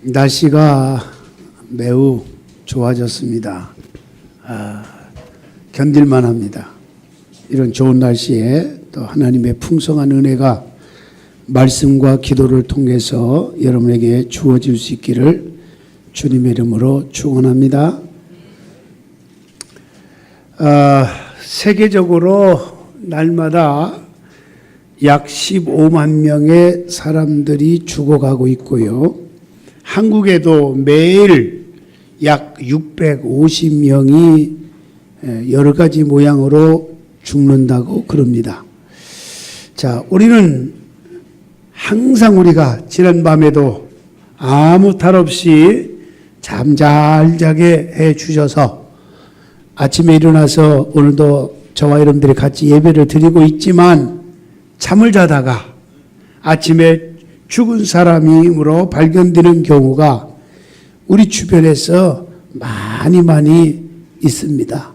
날씨가 매우 좋아졌습니다. 견딜만 합니다. 이런 좋은 날씨에 또 하나님의 풍성한 은혜가 말씀과 기도를 통해서 여러분에게 주어질 수 있기를 주님의 이름으로 축원합니다. 세계적으로 날마다 약 15만 명의 사람들이 죽어가고 있고요. 한국에도 매일 약 650명이 여러 가지 모양으로 죽는다고 그럽니다. 자, 우리는 항상 우리가 지난밤에도 아무 탈 없이 잠 잘 자게 해 주셔서 아침에 일어나서 오늘도 저와 여러분들이 같이 예배를 드리고 있지만 잠을 자다가 아침에 죽은 사람으로 발견되는 경우가 우리 주변에서 많이 있습니다.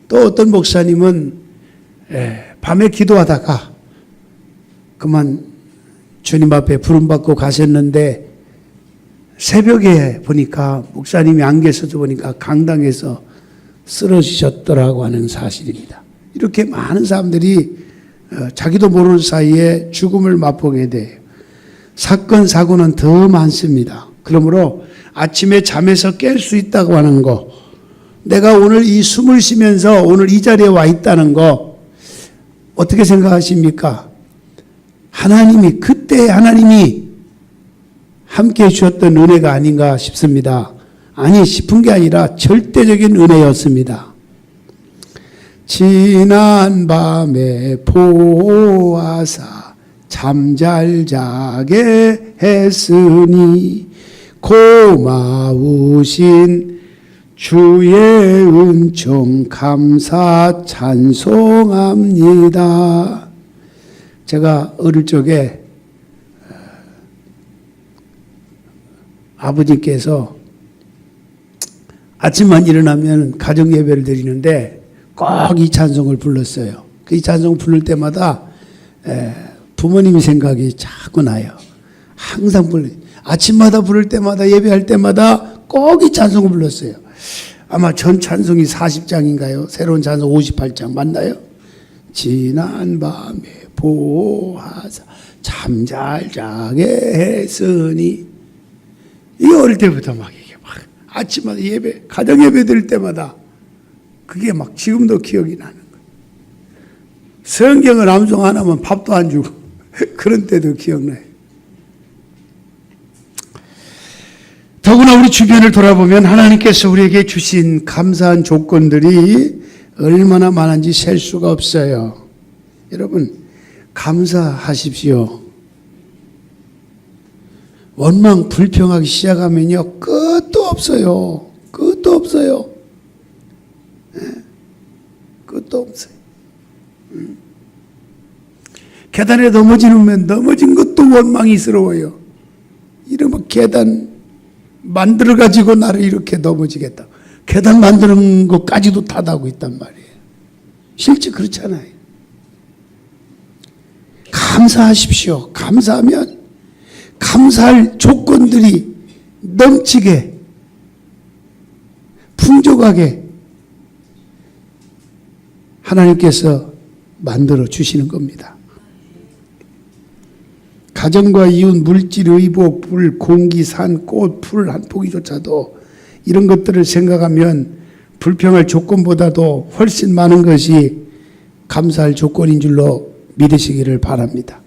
또 어떤 목사님은 밤에 기도하다가 그만 주님 앞에 부름받고 가셨는데 새벽에 보니까 목사님이 안 계셔도 보니까 강당에서 쓰러지셨더라고 하는 사실입니다. 이렇게 많은 사람들이 자기도 모르는 사이에 죽음을 맛보게 돼요. 사건, 사고는 더 많습니다. 그러므로 아침에 잠에서 깰 수 있다고 하는 거, 내가 오늘 이 숨을 쉬면서 오늘 이 자리에 와 있다는 거, 어떻게 생각하십니까? 하나님이, 그때 하나님이 함께 해주셨던 은혜가 아닌가 싶습니다. 아니, 싶은 게 아니라 절대적인 은혜였습니다. 지난 밤에 보아사 잠잘 자게 했으니 고마우신 주의 은총 감사 찬송합니다. 제가 어릴 적에 아버지께서 아침만 일어나면 가정 예배를 드리는데 꼭 이 찬송을 불렀어요. 이 찬송 부를 때마다 부모님 생각이 자꾸 나요. 항상 아침마다 부를 때마다 예배할 때마다 꼭 이 찬송을 불렀어요. 아마 전 찬송이 40장인가요? 새로운 찬송 58장 맞나요? 지난 밤에 보아사 잠잘 자게 했으니, 이 어릴 때부터 막 이게 막 아침마다 예배, 가정 예배 드릴 때마다 그게 막 지금도 기억이 나는 거예요. 성경을 암송 안 하면 밥도 안 주고 그런 때도 기억나요. 더구나 우리 주변을 돌아보면 하나님께서 우리에게 주신 감사한 조건들이 얼마나 많은지 셀 수가 없어요. 여러분, 감사하십시오. 원망, 불평하기 시작하면요, 끝도 없어요. 끝도 없어요. 끝도 없어요. 계단에 넘어지면 넘어진 것도 원망이스러워요. 이러면 계단 만들어가지고 나를 이렇게 넘어지겠다. 계단 만드는 것까지도 탓하고 있단 말이에요. 실제 그렇잖아요. 감사하십시오. 감사하면 감사할 조건들이 넘치게, 풍족하게 하나님께서 만들어 주시는 겁니다. 가정과 이웃, 물질, 의복, 불, 공기, 산, 꽃, 풀 한 포기조차도 이런 것들을 생각하면 불평할 조건보다도 훨씬 많은 것이 감사할 조건인 줄로 믿으시기를 바랍니다.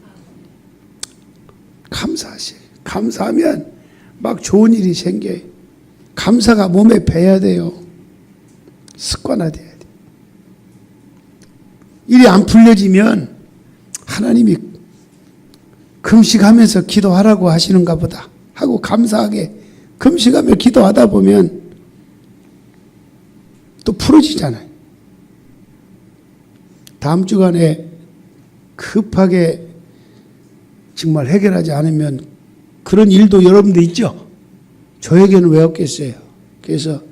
감사하세요. 감사하면 막 좋은 일이 생겨요. 감사가 몸에 배야 돼요. 습관화돼야 돼요. 일이 안 풀려지면 하나님이 금식하면서 기도하라고 하시는가 보다 하고 감사하게 금식하며 기도하다 보면 또 풀어지잖아요. 다음 주간에 급하게 정말 해결하지 않으면 그런 일도 여러분도 있죠. 저에게는 왜 없겠어요. 그래서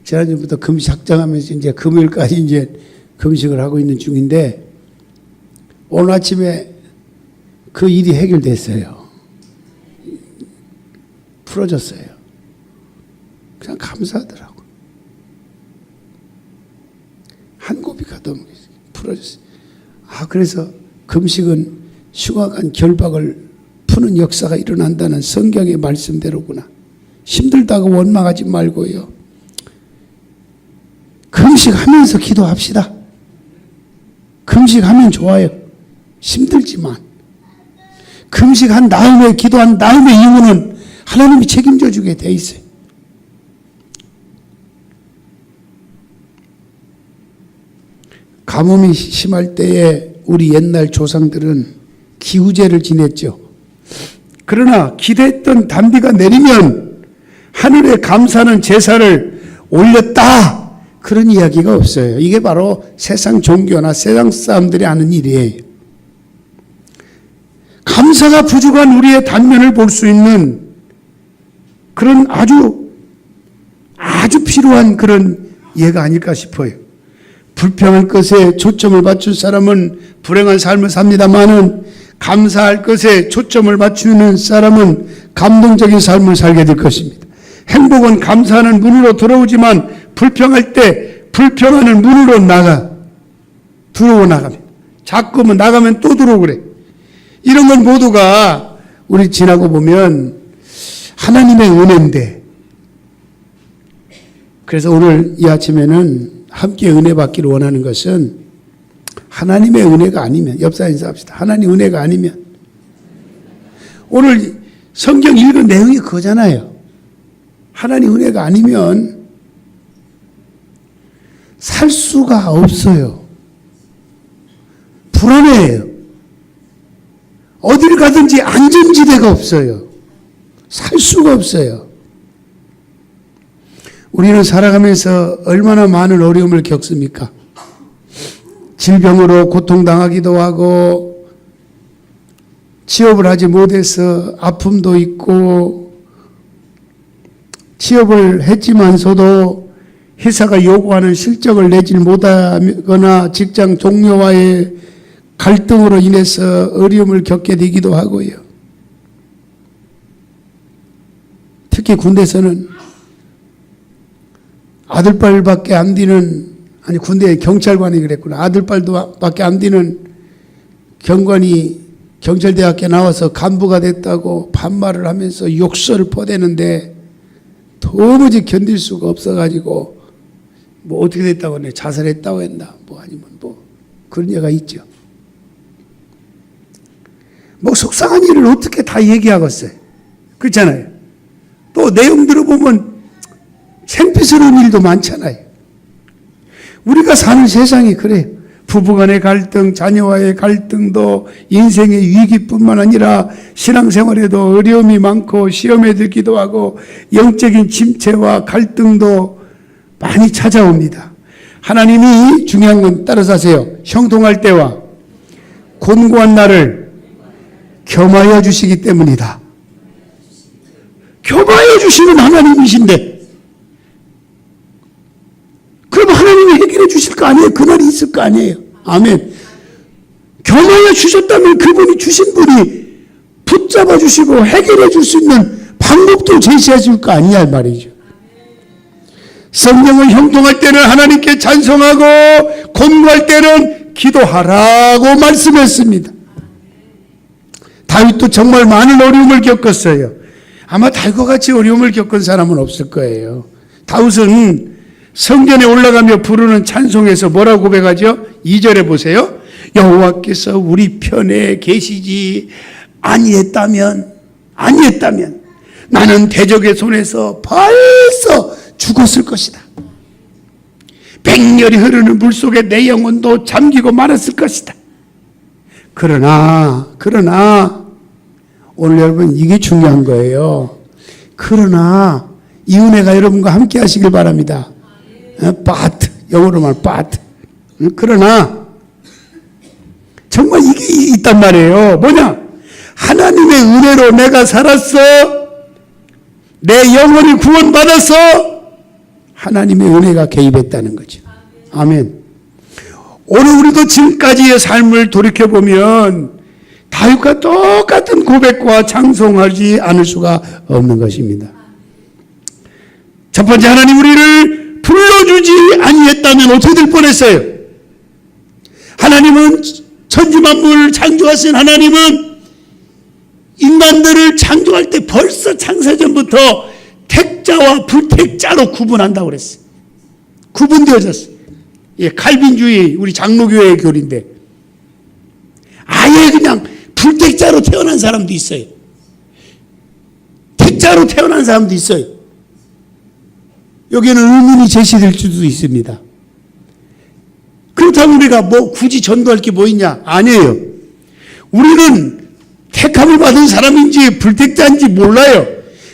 지난주부터 금식 작정하면서 이제 금요일까지 이제 금식을 하고 있는 중인데, 오늘 아침에 그 일이 해결됐어요. 풀어졌어요. 그냥 감사하더라고. 한 고비 가도 풀어줬어요. 그래서 금식은 흉악한 결박을 푸는 역사가 일어난다는 성경의 말씀대로구나. 힘들다고 원망하지 말고요. 금식하면서 기도합시다. 금식하면 좋아요. 힘들지만. 금식한 다음에 기도한 다음에 이후는 하나님이 책임져 주게 돼 있어요. 가뭄이 심할 때에 우리 옛날 조상들은 기우제를 지냈죠. 그러나 기대했던 단비가 내리면 하늘에 감사하는 제사를 올렸다. 그런 이야기가 없어요. 이게 바로 세상 종교나 세상 사람들이 아는 일이에요. 감사가 부족한 우리의 단면을 볼 수 있는 그런 아주 필요한 그런 예가 아닐까 싶어요. 불평할 것에 초점을 맞춘 사람은 불행한 삶을 삽니다마는 감사할 것에 초점을 맞추는 사람은 감동적인 삶을 살게 될 것입니다. 행복은 감사하는 문으로 들어오지만 불평할 때 불평하는 문으로 들어오고 나갑니다. 자꾸만 나가면 또 들어오고 그래. 이런 건 모두가 우리 지나고 보면 하나님의 은혜인데, 그래서 오늘 이 아침에는 함께 은혜 받기를 원하는 것은 하나님의 은혜가 아니면, 옆사 인사합시다. 하나님 은혜가 아니면, 오늘 성경 읽은 내용이 그거잖아요. 하나님 은혜가 아니면 살 수가 없어요. 불안해요. 어딜 가든지 안전지대가 없어요. 살 수가 없어요. 우리는 살아가면서 얼마나 많은 어려움을 겪습니까? 질병으로 고통당하기도 하고, 취업을 하지 못해서 아픔도 있고, 취업을 했지만서도 회사가 요구하는 실적을 내지 못하거나 직장 동료와의 갈등으로 인해서 어려움을 겪게 되기도 하고요. 특히 군대에서는 아들빨밖에 안 되는, 아니 군대 경찰관이 그랬구나. 아들빨밖에 안 되는 경관이 경찰대학교에 나와서 간부가 됐다고 반말을 하면서 욕설을 퍼대는데 도무지 견딜 수가 없어가지고 뭐 어떻게 됐다고 하네. 자살했다고 했나. 뭐 아니면 뭐 그런 얘가 있죠. 뭐 속상한 일을 어떻게 다 얘기하겠어요. 그렇잖아요. 또 내용 들어보면 생피스러운 일도 많잖아요. 우리가 사는 세상이 그래요. 부부간의 갈등, 자녀와의 갈등도 인생의 위기뿐만 아니라 신앙생활에도 어려움이 많고 시험에 들기도 하고 영적인 침체와 갈등도 많이 찾아옵니다. 하나님이 중요한 건 따라서 하세요. 형통할 때와 곤고한 날을 겸하여 주시기 때문이다. 겸하여 주시는 하나님이신데 그럼 하나님이 해결해 주실 거 아니에요? 그날이 있을 거 아니에요? 아멘. 겸하여 주셨다면 그분이 주신 분이 붙잡아 주시고 해결해 줄 수 있는 방법도 제시해 줄 거 아니냐 말이죠. 성령을 형통할 때는 하나님께 찬송하고 곤고할 때는 기도하라고 말씀했습니다. 다윗도 정말 많은 어려움을 겪었어요. 아마 다윗과 같이 어려움을 겪은 사람은 없을 거예요. 다윗은 성전에 올라가며 부르는 찬송에서 뭐라고 고백하죠? 2절에 보세요. 여호와께서 우리 편에 계시지 아니했다면 나는 대적의 손에서 벌써 죽었을 것이다. 백년이 흐르는 물속에 내 영혼도 잠기고 말았을 것이다. 그러나 오늘 여러분 이게 중요한 거예요. 그러나 이 은혜가 여러분과 함께 하시길 바랍니다. but 영어로 말하면 but 그러나 정말 이게 있단 말이에요. 뭐냐? 하나님의 은혜로 내가 살았어. 내 영혼이 구원받아서 하나님의 은혜가 개입했다는 거죠. 아멘. 오늘 우리도 지금까지의 삶을 돌이켜보면 다윗과 똑같은 고백과 찬송하지 않을 수가 없는 것입니다. 첫 번째, 하나님 우리를 불러주지 아니했다면 어떻게 될 뻔했어요? 하나님은 천지만물을 창조하신 하나님은 인간들을 창조할 때 벌써 창세전부터 택자와 불택자로 구분한다고 그랬어요. 구분되어졌어요. 예, 칼빈주의 우리 장로교회의 교리인데 아예 그냥 불택자로 태어난 사람도 있어요. 택자로 태어난 사람도 있어요. 여기에는 의문이 제시될 수도 있습니다. 그렇다면 우리가 뭐 굳이 전도할 게 뭐 있냐? 아니에요. 우리는 택함을 받은 사람인지 불택자인지 몰라요.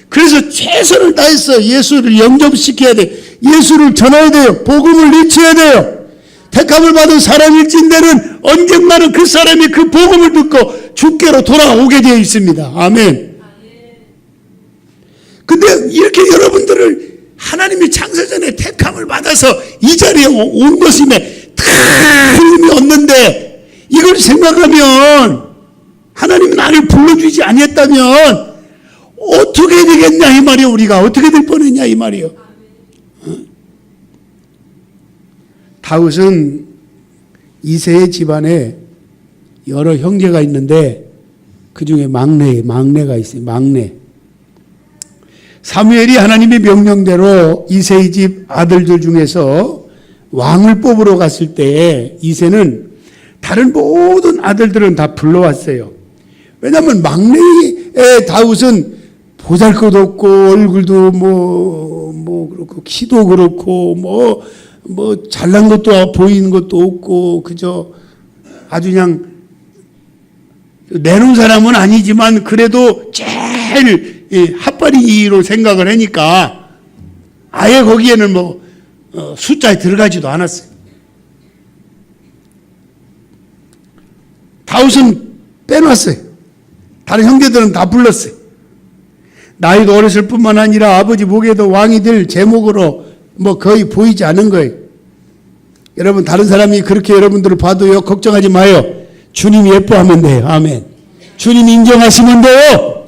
그래서 최선을 다해서 예수를 영접시켜야 돼. 예수를 전해야 돼요. 복음을 외쳐야 돼요. 택함을 받은 사람일진데는 언젠가는 그 사람이 그 복음을 듣고 주께로 돌아오게 되어 있습니다. 아멘. 근데 이렇게 여러분들을 하나님이 창세전에 택함을 받아서 이 자리에 온 것임에 힘이 없는데 이걸 생각하면 하나님이 나를 불러주지 아니했다면 어떻게 되겠냐 이 말이요. 우리가 어떻게 될 뻔했냐 이 말이요. 다윗은 이새의 집안에 여러 형제가 있는데 그 중에 막내가 있어요. 막내. 사무엘이 하나님의 명령대로 이새의 집 아들들 중에서 왕을 뽑으러 갔을 때 이새는 다른 모든 아들들은 다 불러왔어요. 왜냐하면 막내의 다윗은 보잘것없고 얼굴도 뭐 그렇고 키도 그렇고 뭐 잘난 것도 보이는 것도 없고 그저 아주 그냥 내놓은 사람은 아니지만 그래도 제일 핫바리로 생각을 하니까 아예 거기에는 숫자에 들어가지도 않았어요. 다윗은 빼놨어요. 다른 형제들은 다 불렀어요. 나이도 어렸을 뿐만 아니라 아버지 목에도 왕이 될 제목으로 거의 보이지 않은 거예요. 여러분 다른 사람이 그렇게 여러분들을 봐도요 걱정하지 마요. 주님이 예뻐하면 돼요. 아멘. 주님 인정하시면 돼요.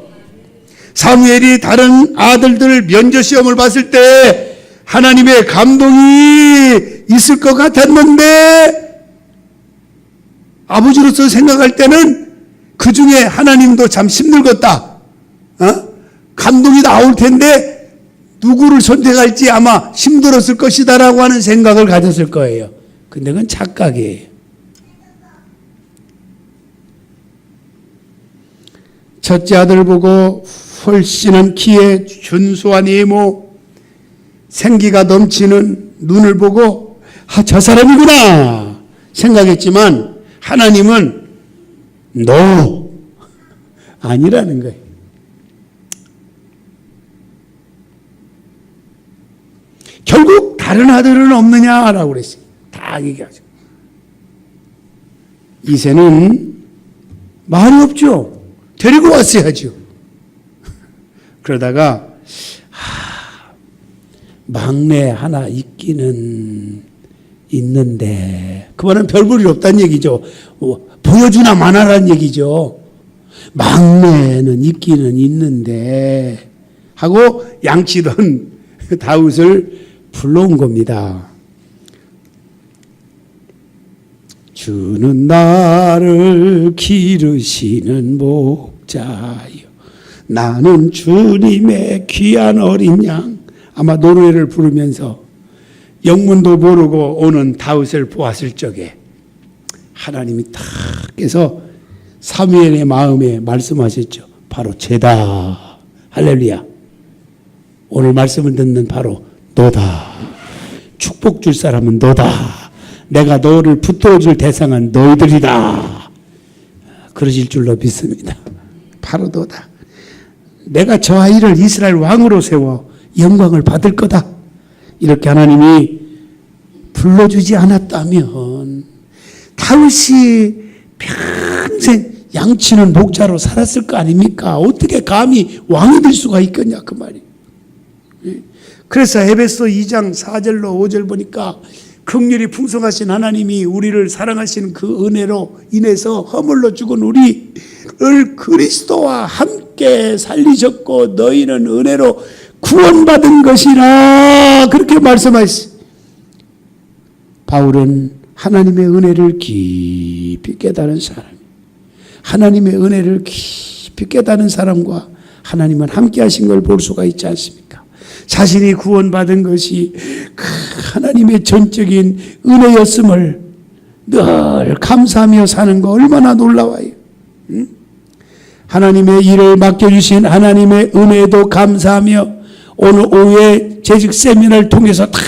사무엘이 다른 아들들 면접 시험을 봤을 때 하나님의 감동이 있을 것 같았는데 아버지로서 생각할 때는 그 중에 하나님도 참 힘들겠다. 감동이 나올 텐데 누구를 선택할지 아마 힘들었을 것이다라고 하는 생각을 가졌을 거예요. 근데 그건 착각이에요. 첫째 아들 보고 훨씬한 키에 준수한 외모, 생기가 넘치는 눈을 보고 저 사람이구나 생각했지만 하나님은 no 아니라는 거예요. 결국 다른 아들은 없느냐라고 그랬어요. 다 얘기하죠. 이새는 말이 없죠. 데리고 왔어야죠. 그러다가 막내 하나 있기는 있는데 그거는 별 볼 일 없다는 얘기죠. 보여주나 마나라는 얘기죠. 막내는 있기는 있는데 하고 양치던 다윗을 불러온 겁니다. 주는 나를 기르시는 목자요 나는 주님의 귀한 어린 양. 아마 노래를 부르면서 영문도 모르고 오는 다윗을 보았을 적에 하나님이 탁 해서 사무엘의 마음에 말씀하셨죠. 바로 쟤다. 할렐루야. 오늘 말씀을 듣는 바로 너다. 축복 줄 사람은 너다. 내가 너를 붙들어줄 대상은 너희들이다. 그러실 줄로 믿습니다. 바로 너다. 내가 저 아이를 이스라엘 왕으로 세워 영광을 받을 거다. 이렇게 하나님이 불러주지 않았다면 다윗이 평생 양치는 목자로 살았을 거 아닙니까? 어떻게 감히 왕이 될 수가 있겠냐 그 말이에요. 그래서 에베소 2장 4절로 5절 보니까 긍휼이 풍성하신 하나님이 우리를 사랑하시는 그 은혜로 인해서 허물로 죽은 우리를 그리스도와 함께 살리셨고 너희는 은혜로 구원받은 것이라 그렇게 말씀하셨어요. 바울은 하나님의 은혜를 깊이 깨달은 사람, 하나님의 은혜를 깊이 깨달은 사람과 하나님은 함께 하신 걸 볼 수가 있지 않습니까? 자신이 구원받은 것이 그 하나님의 전적인 은혜였음을 늘 감사하며 사는 거 얼마나 놀라워요. 하나님의 일을 맡겨주신 하나님의 은혜에도 감사하며 오늘 오후에 재직 세미나를 통해서 다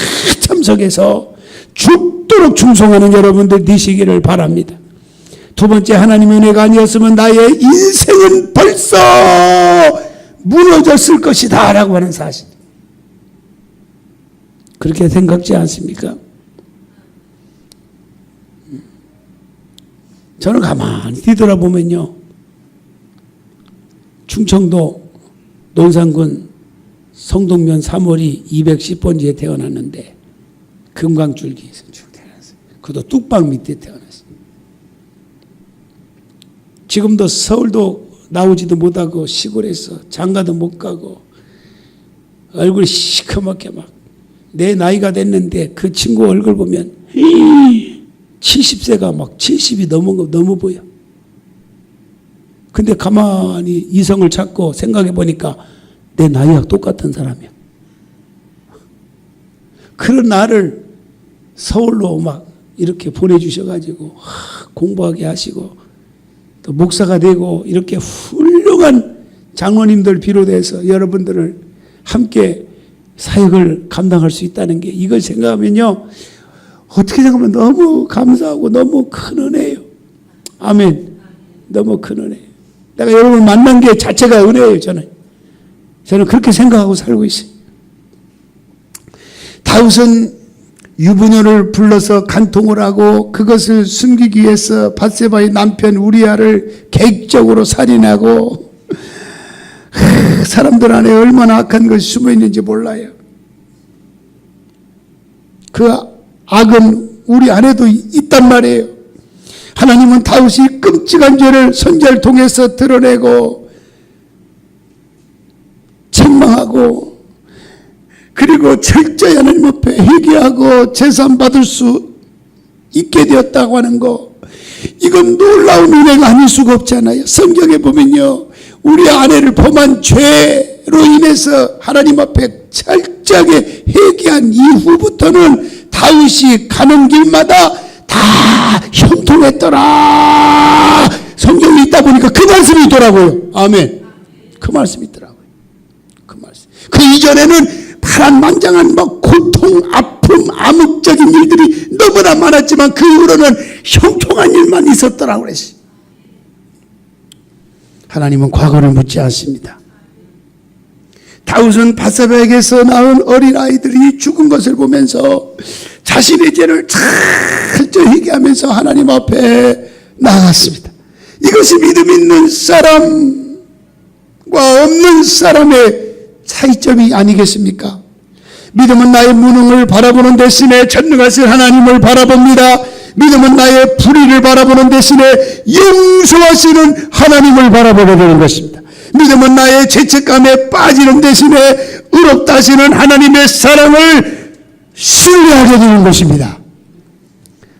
참석해서 죽도록 충성하는 여러분들 되시기를 바랍니다. 두 번째, 하나님의 은혜가 아니었으면 나의 인생은 벌써 무너졌을 것이다 라고 하는 사실. 그렇게 생각지 않습니까? 저는 가만히 뒤돌아보면요, 충청도 논산군 성동면 3월이 210번지에 태어났는데 금강줄기에서 쭉 태어났어요. 그것도 뚝방 밑에 태어났어요. 지금도 서울도 나오지도 못하고 시골에서 장가도 못 가고 얼굴이 시커멓게 막 내 나이가 됐는데 그 친구 얼굴 보면 70세가 막 70이 넘어 보여. 근데 가만히 이성을 찾고 생각해 보니까 내 나이와 똑같은 사람이야. 그런 나를 서울로 막 이렇게 보내주셔가지고 공부하게 하시고 또 목사가 되고 이렇게 훌륭한 장로님들 비롯해서 여러분들을 함께 사역을 감당할 수 있다는 게, 이걸 생각하면요, 어떻게 생각하면 너무 감사하고 너무 큰 은혜예요. 아멘. 너무 큰 은혜예요. 내가 여러분을 만난 게 자체가 은혜예요. 저는 그렇게 생각하고 살고 있어요. 다윗은 유부녀를 불러서 간통을 하고 그것을 숨기기 위해서 밧세바의 남편 우리아를 계획적으로 살인하고, 사람들 안에 얼마나 악한 것이 숨어 있는지 몰라요. 그 악은 우리 안에도 있단 말이에요. 하나님은 다윗이 끔찍한 죄를 선지자를 통해서 드러내고 책망하고, 그리고 철저히 하나님 앞에 회개하고 제산 받을 수 있게 되었다고 하는 거, 이건 놀라운 은혜가 아닐 수가 없잖아요. 성경에 보면요, 우리 아내를 범한 죄로 인해서 하나님 앞에 철저하게 회개한 이후부터는 다윗이 가는 길마다 다 형통했더라. 성경에 있다 보니까 그 말씀이 있더라고요. 아멘. 그 말씀이 있더라고요. 그 말씀. 그 이전에는 파란만장한 막 고통, 아픔, 암흑적인 일들이 너무나 많았지만 그 이후로는 형통한 일만 있었더라고 그랬어요. 하나님은 과거를 묻지 않습니다. 다윗은 밧세바에게서 낳은 어린아이들이 죽은 것을 보면서 자신의 죄를 철저히 회개하면서 하나님 앞에 나아갔습니다. 이것이 믿음 있는 사람과 없는 사람의 차이점이 아니겠습니까? 믿음은 나의 무능을 바라보는 대신에 전능하신 하나님을 바라봅니다. 믿음은 나의 불의를 바라보는 대신에 용서하시는 하나님을 바라보게 되는 것입니다. 믿음은 나의 죄책감에 빠지는 대신에 의롭다 하시는 하나님의 사랑을 신뢰하게 되는 것입니다.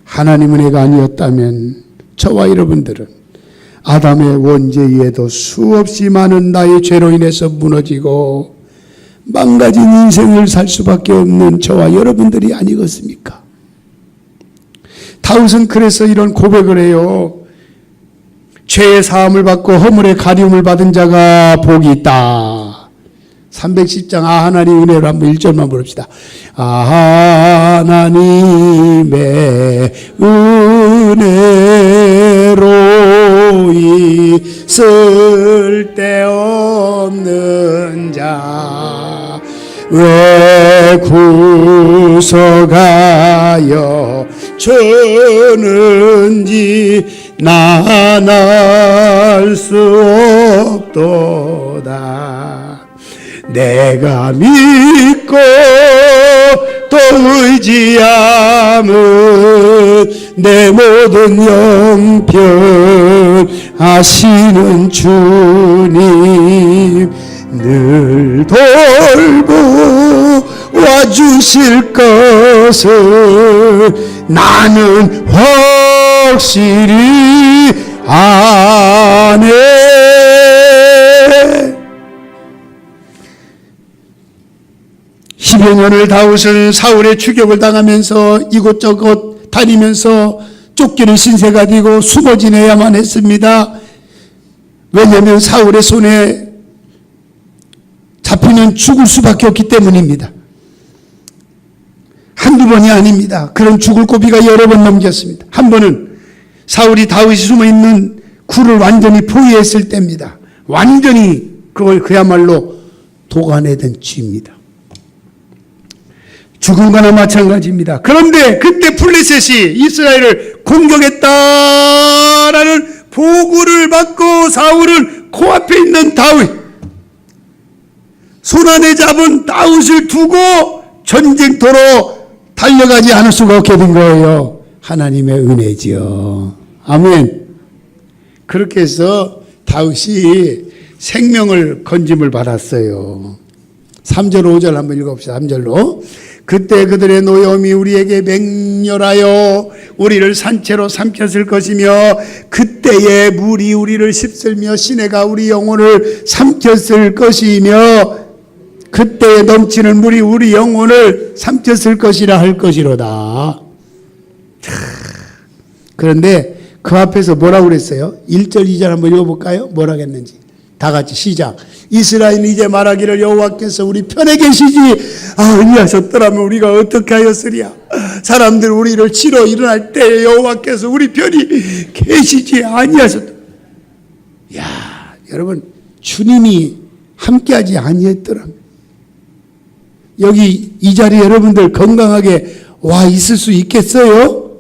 하나님 은혜가 아니었다면 저와 여러분들은 아담의 원죄에도 수없이 많은 나의 죄로 인해서 무너지고 망가진 인생을 살 수밖에 없는 저와 여러분들이 아니겠습니까? 다윗은 그래서 이런 고백을 해요. 죄의 사함을 받고 허물의 가리움을 받은 자가 복이 있다. 310장 하나님 은혜로 한번 1절만 부릅시다. 하나님의 은혜로 있을 데 없는 자 왜 구속하여 주는지 난 알 수 없도다. 내가 믿고 또 의지함은 내 모든 영편 하시는 주님 늘 돌보아 주실 것을 나는 확실히 아네. 10여 년을 다윗은 사울의 추격을 당하면서 이곳저곳 다니면서 쫓기는 신세가 되고 숨어 지내야만 했습니다. 왜냐하면 사울의 손에 잡히면 죽을 수밖에 없기 때문입니다. 한두 번이 아닙니다. 그런 죽을 고비가 여러 번 넘겼습니다. 한 번은 사울이 다윗이 숨어있는 굴을 완전히 포위했을 때입니다. 완전히 그걸 그야말로 도가내던 쥐입니다. 죽은 거나 마찬가지입니다. 그런데 그때 블레셋이 이스라엘을 공격했다라는 보고를 받고 사울은 코앞에 있는 다윗, 손안에 잡은 다윗을 두고 전쟁터로 달려가지 않을 수가 없게 된 거예요. 하나님의 은혜지요. 아멘. 그렇게 해서 다윗이 생명을 건짐을 받았어요. 3절 5절 한번 읽어봅시다. 3절로 그때 그들의 노여움이 우리에게 맹렬하여 우리를 산채로 삼켰을 것이며 그때의 물이 우리를 휩쓸며 시내가 우리 영혼을 삼켰을 것이며 그때에 넘치는 물이 우리 영혼을 삼켰을 것이라 할 것이로다. 그런데 그 앞에서 뭐라고 그랬어요? 1절 2절 한번 읽어볼까요? 뭐라고 했는지 다 같이 시작. 이스라엘은 이제 말하기를 여호와께서 우리 편에 계시지 아니하셨더라면 우리가 어떻게 하였으랴. 사람들 우리를 치러 일어날 때 여호와께서 우리 편이 계시지 아니하셨더라. 야, 여러분 주님이 함께하지 아니했더라면 여기 이 자리에 여러분들 건강하게 와 있을 수 있겠어요?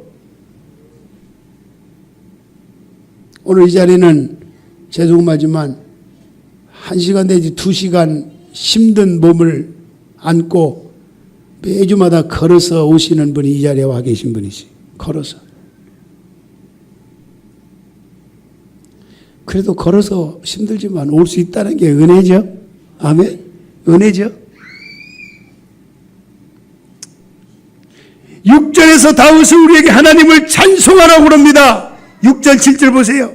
오늘 이 자리는 죄송하지만 1시간 내지 2시간 힘든 몸을 안고 매주마다 걸어서 오시는 분이 이 자리에 와 계신 분이지. 걸어서. 그래도 걸어서 힘들지만 올 수 있다는 게 은혜죠. 아멘. 은혜죠. 6절에서 다윗은 우리에게 하나님을 찬송하라고 그럽니다. 6절 7절 보세요.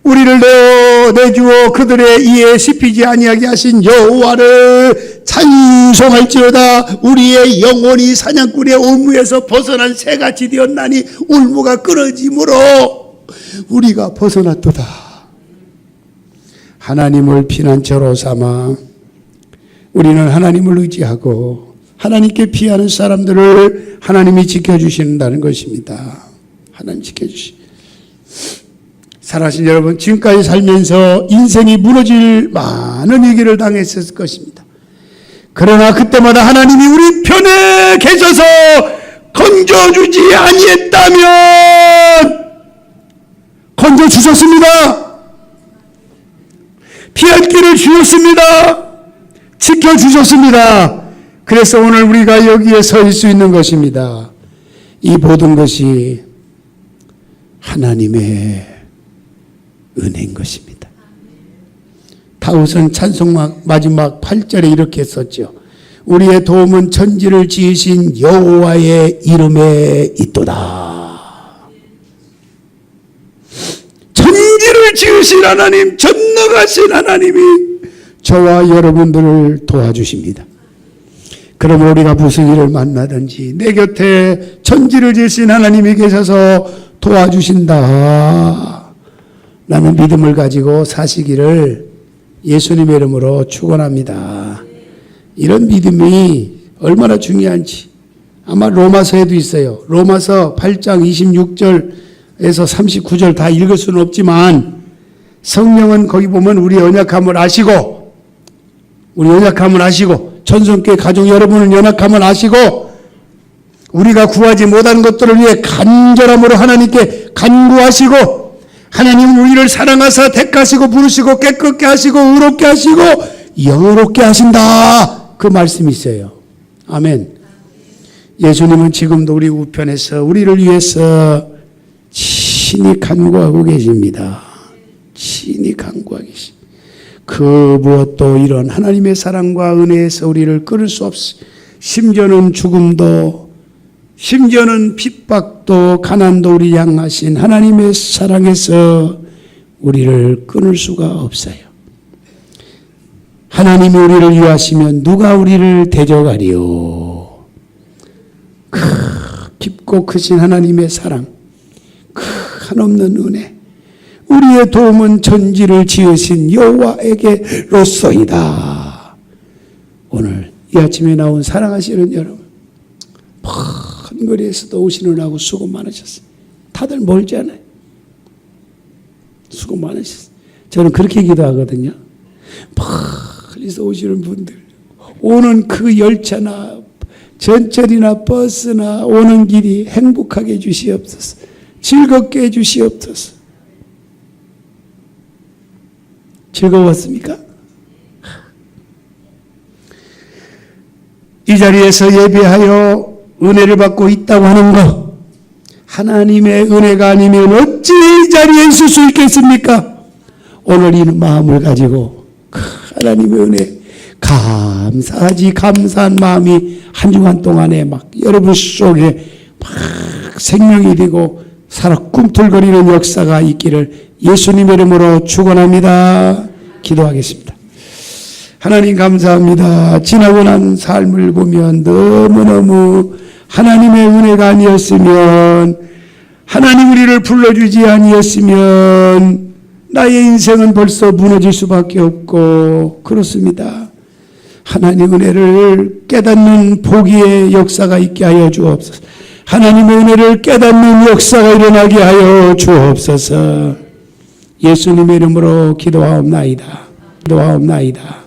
우리를 내주어 그들의 이에 씹히지 아니하게 하신 여호와를 찬송할지어다. 우리의 영혼이 사냥꾼의 올무에서 벗어난 새같이 되었나니 올무가 끊어짐으로 우리가 벗어났도다. 하나님을 피난처로 삼아 우리는 하나님을 의지하고 하나님께 피하는 사람들을 하나님이 지켜주신다는 것입니다. 하나님 지켜주시. 살아신 여러분, 지금까지 살면서 인생이 무너질 많은 위기를 당했을 것입니다. 그러나 그때마다 하나님이 우리 편에 계셔서 건져주지 아니했다면 건져주셨습니다. 피할 길을 주셨습니다. 지켜주셨습니다. 그래서 오늘 우리가 여기에 설 수 있는 것입니다. 이 모든 것이 하나님의 은혜인 것입니다. 다윗은 찬송 마지막 8절에 이렇게 썼죠. 우리의 도움은 천지를 지으신 여호와의 이름에 있도다. 천지를 지으신 하나님, 전능하신 하나님이 저와 여러분들을 도와주십니다. 그럼 우리가 무슨 일을 만나든지 내 곁에 천지를 지으신 하나님이 계셔서 도와주신다. 라는 믿음을 가지고 사시기를 예수님의 이름으로 축원합니다. 이런 믿음이 얼마나 중요한지 아마 로마서에도 있어요. 로마서 8장 26절에서 39절 다 읽을 수는 없지만 성령은 거기 보면 우리 연약함을 아시고 전성교회 가족 여러분은 연약함을 아시고 우리가 구하지 못한 것들을 위해 간절함으로 하나님께 간구하시고 하나님은 우리를 사랑하사 택하시고 부르시고 깨끗게 하시고 의롭게 하시고 영화롭게 하신다. 그 말씀이 있어요. 아멘. 예수님은 지금도 우리 우편에서 우리를 위해서 친히 간구하고 계십니다. 친히 간구하고 계십니다. 그 무엇도 이런 하나님의 사랑과 은혜에서 우리를 끊을 수 없이, 심지어는 죽음도, 심지어는 핍박도, 가난도 우리 향하신 하나님의 사랑에서 우리를 끊을 수가 없어요. 하나님이 우리를 위하시면 누가 우리를 대적하리요. 깊고 크신 하나님의 사랑, 한없는 은혜, 우리의 도움은 천지를 지으신 여호와에게로소이다. 오늘 이 아침에 나온 사랑하시는 여러분, 먼 거리에서도 오시느라고 수고 많으셨어요. 다들 멀지 않아요. 수고 많으셨어요. 저는 그렇게 기도하거든요. 멀리서 오시는 분들, 오는 그 열차나 전철이나 버스나 오는 길이 행복하게 해주시옵소서. 즐겁게 해주시옵소서. 즐거웠습니까? 이 자리에서 예배하여 은혜를 받고 있다고 하는 것, 하나님의 은혜가 아니면 어찌 이 자리에 있을 수 있겠습니까? 오늘 이 마음을 가지고 하나님의 은혜 감사하지, 감사한 마음이 한 주간 동안에 막 여러분 속에 막 생명이 되고 살아 꿈틀거리는 역사가 있기를 예수님 이름으로 축원합니다. 기도하겠습니다. 하나님 감사합니다. 지나고 난 삶을 보면 너무너무 하나님의 은혜가 아니었으면, 하나님 우리를 불러주지 아니었으면 나의 인생은 벌써 무너질 수밖에 없고 그렇습니다. 하나님 은혜를 깨닫는 보기의 역사가 있게 하여 주옵소서. 하나님의 은혜를 깨닫는 역사가 일어나게 하여 주옵소서. 예수님의 이름으로 기도하옵나이다. 기도하옵나이다.